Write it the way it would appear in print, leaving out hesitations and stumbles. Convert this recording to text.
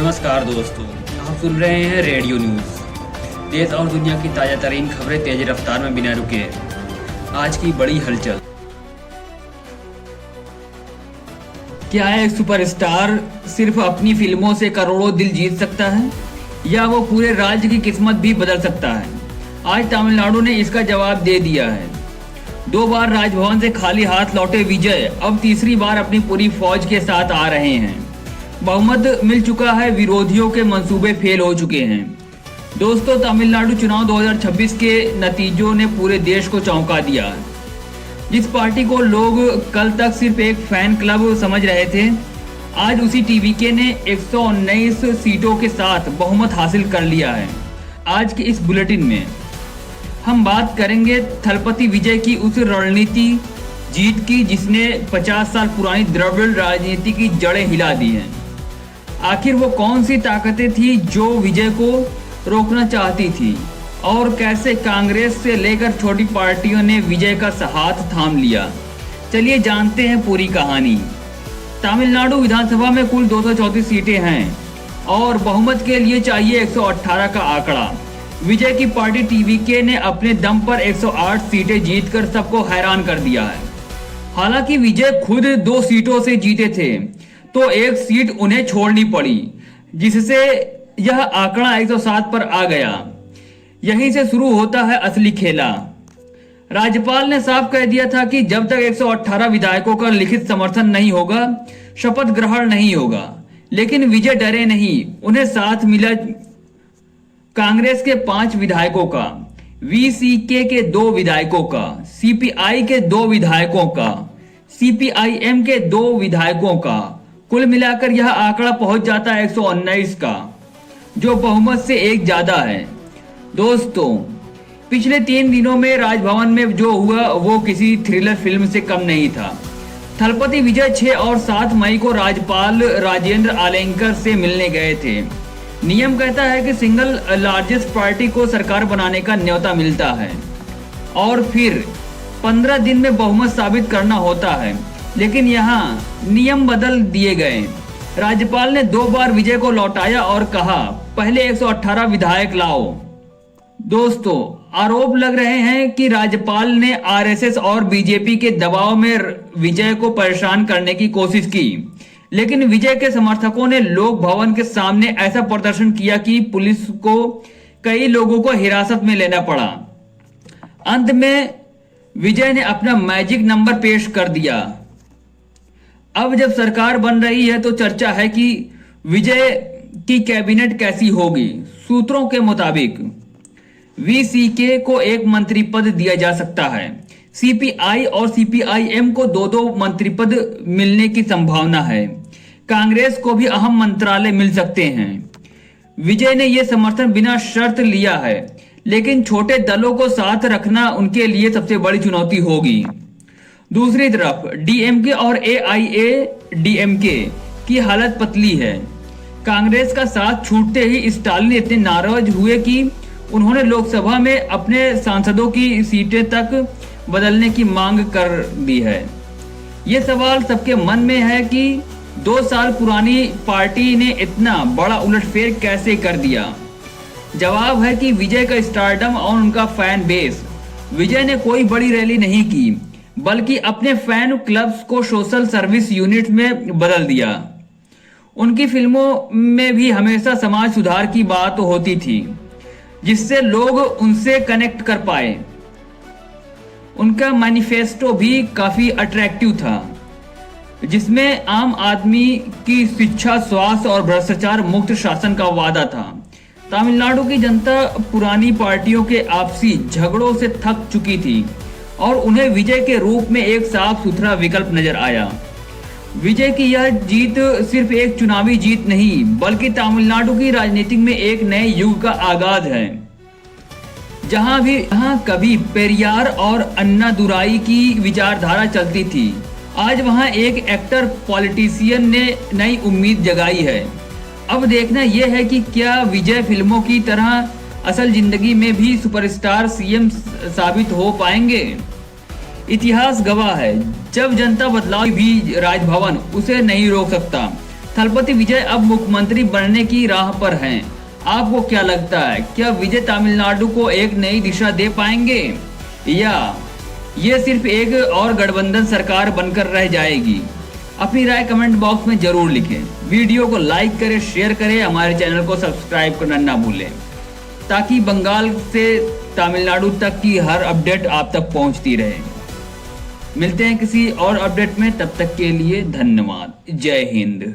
नमस्कार दोस्तों, आप सुन रहे हैं रेडियो न्यूज़। देश और दुनिया की ताज़ा तरीन खबरें तेज रफ्तार में बिना रुके। आज की बड़ी हलचल। क्या एक सुपरस्टार सिर्फ अपनी फिल्मों से करोड़ों दिल जीत सकता है या वो पूरे राज्य की किस्मत भी बदल सकता है? आज तमिलनाडु ने इसका जवाब दे दिया है। 2 बार राजभवन से खाली हाथ लौटे विजय अब तीसरी बार अपनी पूरी फौज के साथ आ रहे हैं। बहुमत मिल चुका है, विरोधियों के मंसूबे फेल हो चुके हैं। दोस्तों, तमिलनाडु चुनाव 2026 के नतीजों ने पूरे देश को चौंका दिया। जिस पार्टी को लोग कल तक सिर्फ एक फैन क्लब समझ रहे थे, आज उसी टीवीके ने 119 सीटों के साथ बहुमत हासिल कर लिया है। आज के इस बुलेटिन में हम बात करेंगे थलपति विजय की उस रणनीति जीत की जिसने 50 साल पुरानी द्रविड़ राजनीति की जड़ें हिला दी हैं। आखिर वो कौन सी ताकतें थी जो विजय को रोकना चाहती थी और कैसे कांग्रेस से लेकर छोटी पार्टियों ने विजय का हाथ थाम लिया? चलिए जानते हैं पूरी कहानी। तमिलनाडु विधानसभा में कुल 234 सीटें हैं और बहुमत के लिए चाहिए 118 का आंकड़ा। विजय की पार्टी टीवीके ने अपने दम पर 108 सीटें जीतकर सबको हैरान कर दिया है। हालांकि विजय खुद 2 सीटों से जीते थे तो 1 सीट उन्हें छोड़नी पड़ी, जिससे यह आंकड़ा 107 पर आ गया। यहीं से शुरू होता है असली खेला। राज्यपाल ने साफ कह दिया था कि जब तक 118 विधायकों का लिखित समर्थन नहीं होगा, शपथ ग्रहण नहीं होगा। लेकिन विजय डरे नहीं। उन्हें साथ मिला कांग्रेस के 5 विधायकों का, वीसीके के 2 विधायकों का, सीपीआई के 2 विधायकों का, सीपीआईएम के 2 विधायकों का। कुल मिलाकर यह आंकड़ा पहुंच जाता है 119 का, जो बहुमत से 1 ज्यादा है। दोस्तों, पिछले 3 दिनों में राजभवन में जो हुआ वो किसी थ्रिलर फिल्म से कम नहीं था। थलपति विजय 6 और 7 मई को राज्यपाल राजेंद्र आलेंकर से मिलने गए थे। नियम कहता है कि सिंगल लार्जेस्ट पार्टी को सरकार बनाने का न्योता मिलता है और फिर 15 दिन में बहुमत साबित करना होता है। लेकिन यहाँ नियम बदल दिए गए। राज्यपाल ने 2 बार विजय को लौटाया और कहा, पहले 118 विधायक लाओ। दोस्तों, आरोप लग रहे हैं कि राज्यपाल ने आरएसएस और बीजेपी के दबाव में विजय को परेशान करने की कोशिश की। लेकिन विजय के समर्थकों ने लोक भवन के सामने ऐसा प्रदर्शन किया कि पुलिस को कई लोगों को हिरासत में लेना पड़ा। अंत में विजय ने अपना मैजिक नंबर पेश कर दिया। अब जब सरकार बन रही है तो चर्चा है कि विजय की कैबिनेट कैसी होगी। सूत्रों के मुताबिक वीसीके को 1 मंत्री पद दिया जा सकता है। सीपीआई और सीपीआईएम को 2-2 मंत्री पद मिलने की संभावना है। कांग्रेस को भी अहम मंत्रालय मिल सकते हैं। विजय ने यह समर्थन बिना शर्त लिया है, लेकिन छोटे दलों को साथ रखना उनके लिए सबसे बड़ी चुनौती होगी। दूसरी तरफ डीएमके और एआईएडीएमके की हालत पतली है। कांग्रेस का साथ छूटते ही स्टालिन इतने नाराज हुए कि उन्होंने लोकसभा में अपने सांसदों की सीटें तक बदलने की मांग कर दी है। ये सवाल सबके मन में है कि 2 साल पुरानी पार्टी ने इतना बड़ा उलटफेर कैसे कर दिया। जवाब है कि विजय का स्टारडम और उनका फैन बेस। विजय ने कोई बड़ी रैली नहीं की, बल्कि अपने फैन क्लब्स को सोशल सर्विस यूनिट में बदल दिया। उनकी फिल्मों में भी हमेशा समाज सुधार की बात होती थी, जिससे लोग उनसे कनेक्ट कर पाए। उनका मैनिफेस्टो भी काफी अट्रैक्टिव था, जिसमें आम आदमी की शिक्षा, स्वास्थ्य और भ्रष्टाचार मुक्त शासन का वादा था। तमिलनाडु की जनता पुरानी पार्टियों के आपसी झगड़ों से थक चुकी थी और उन्हें विजय के रूप में एक साफ सुथरा विकल्प नजर आया। विजय की यह जीत सिर्फ एक चुनावी जीत नहीं, बल्कि तमिलनाडु की राजनीति में एक नए युग का आगाज है। जहां कभी पेरियार और अन्नादुराई की विचारधारा चलती थी, आज वहां एक एक्टर पॉलिटिशियन ने नई उम्मीद जगाई है। अब देखना यह है कि क्या विजय फिल्मों की तरह असल जिंदगी में भी सुपरस्टार सीएम साबित हो पाएंगे। इतिहास गवाह है, जब जनता बदलाव भी राजभवन उसे नहीं रोक सकता। थलपति विजय अब मुख्यमंत्री बनने की राह पर हैं। आपको क्या लगता है, क्या विजय तमिलनाडु को एक नई दिशा दे पाएंगे या ये सिर्फ एक और गठबंधन सरकार बनकर रह जाएगी? अपनी राय कमेंट बॉक्स में जरूर लिखें। वीडियो को लाइक करें, शेयर करें, हमारे चैनल को सब्सक्राइब करना ना भूलें ताकि बंगाल से तमिलनाडु तक की हर अपडेट आप तक पहुंचती रहे। मिलते हैं किसी और अपडेट में, तब तक के लिए धन्यवाद। जय हिंद।